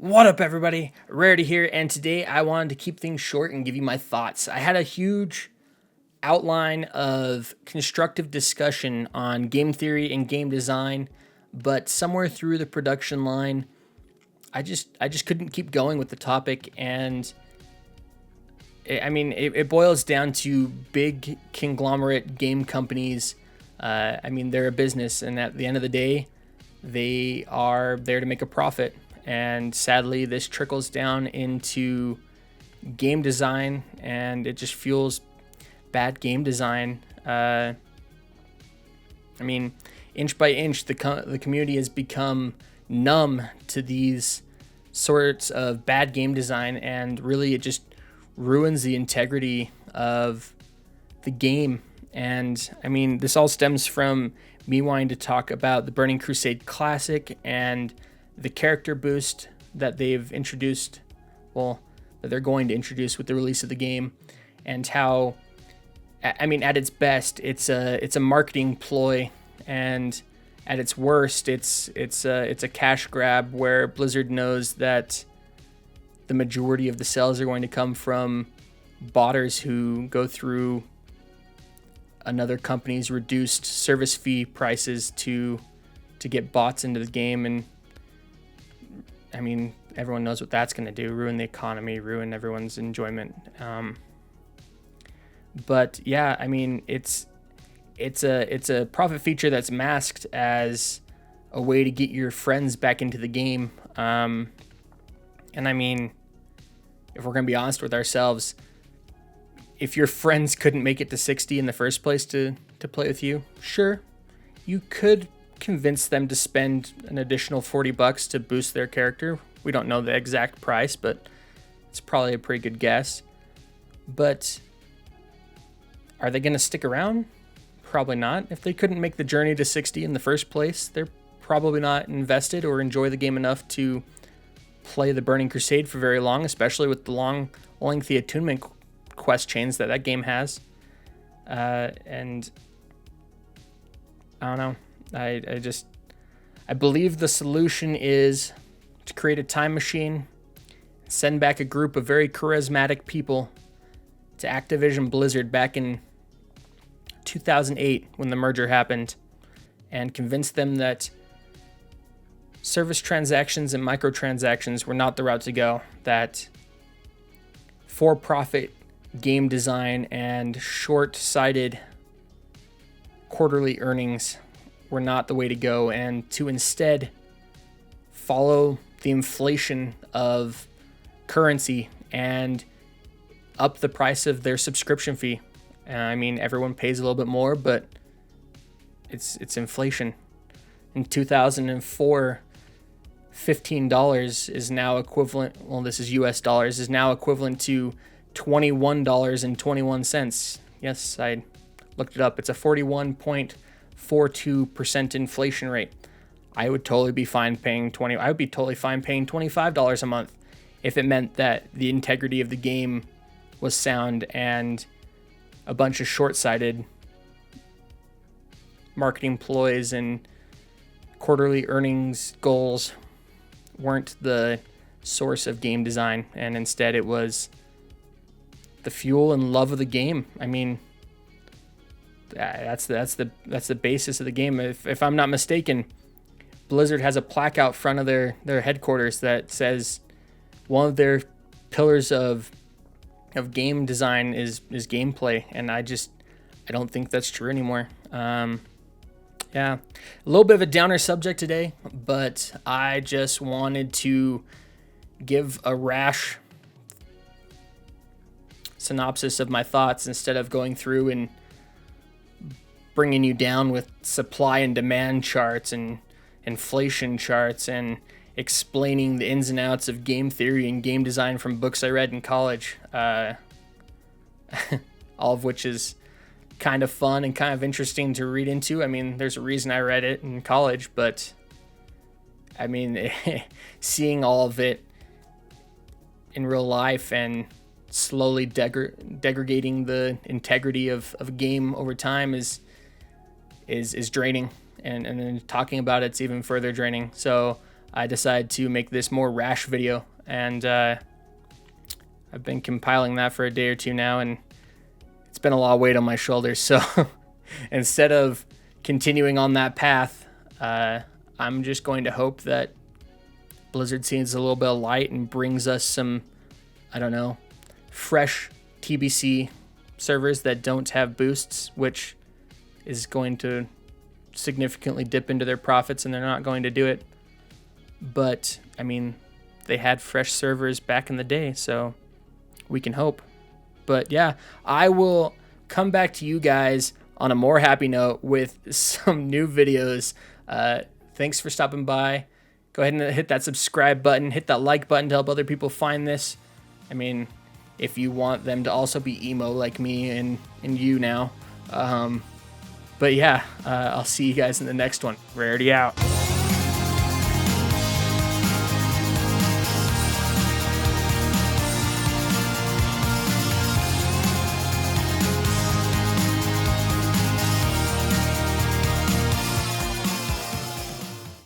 What up, everybody? Rarity here, and today I wanted to keep things short and give you my thoughts. I had a huge outline of constructive discussion on game theory and game design, but somewhere through the production line, I just couldn't keep going with the topic, and it boils down to big conglomerate game companies. They're a business, and at the end of the day, they are there to make a profit. And sadly, this trickles down into game design, and it just fuels bad game design. Inch by inch, the community has become numb to these sorts of bad game design, and really it just ruins the integrity of the game. And this all stems from me wanting to talk about the Burning Crusade Classic and the character boost that they've introduced, that they're going to introduce with the release of the game, and how, at its best, it's a marketing ploy, and at its worst, it's a cash grab where Blizzard knows that the majority of the sales are going to come from botters who go through another company's reduced service fee prices to get bots into the game. And everyone knows what that's going to do: ruin the economy, ruin everyone's enjoyment. It's a profit feature that's masked as a way to get your friends back into the game. If we're going to be honest with ourselves, if your friends couldn't make it to 60 in the first place to play with you, sure, you could convince them to spend an additional $40 to boost their character. We don't know the exact price, but it's probably a pretty good guess. But are they going to stick around? Probably not. If they couldn't make the journey to 60 in the first place, they're probably not invested or enjoy the game enough to play the Burning Crusade for very long, especially with the long, lengthy attunement quest chains that game has. And I don't know. I believe the solution is to create a time machine, send back a group of very charismatic people to Activision Blizzard back in 2008 when the merger happened, and convince them that service transactions and microtransactions were not the route to go, that for-profit game design and short-sighted quarterly earnings were not the way to go, and to instead follow the inflation of currency and up the price of their subscription fee. Everyone pays a little bit more, but it's inflation. In 2004, $15 is now equivalent, this is US dollars, is now equivalent to $21.21. Yes, I looked it up. It's a 41.42% inflation rate. I would totally be fine paying $25 a month if it meant that the integrity of the game was sound and a bunch of short-sighted marketing ploys and quarterly earnings goals weren't the source of game design, and instead it was the fuel and love of the game. That's the basis of the game. If I'm not mistaken, Blizzard has a plaque out front of their headquarters that says one of their pillars of game design is gameplay, and I don't think that's true anymore. A little bit of a downer subject today, but I just wanted to give a rash synopsis of my thoughts instead of going through and bringing you down with supply and demand charts and inflation charts and explaining the ins and outs of game theory and game design from books I read in college, all of which is kind of fun and kind of interesting to read into. There's a reason I read it in college, but seeing all of it in real life and slowly degrading the integrity of a game over time is draining, and then talking about it's even further draining. So I decided to make this more rash video, and I've been compiling that for a day or two now, and it's been a lot of weight on my shoulders. So instead of continuing on that path, I'm just going to hope that Blizzard sees a little bit of light and brings us some, I don't know, fresh TBC servers that don't have boosts, which is going to significantly dip into their profits, and they're not going to do it. But I mean, they had fresh servers back in the day, so we can hope. But yeah, I will come back to you guys on a more happy note with some new videos. Thanks for stopping by. Go ahead and hit that subscribe button, hit that like button to help other people find this. I mean, if you want them to also be emo like me and you now. But yeah, I'll see you guys in the next one. Rarity out.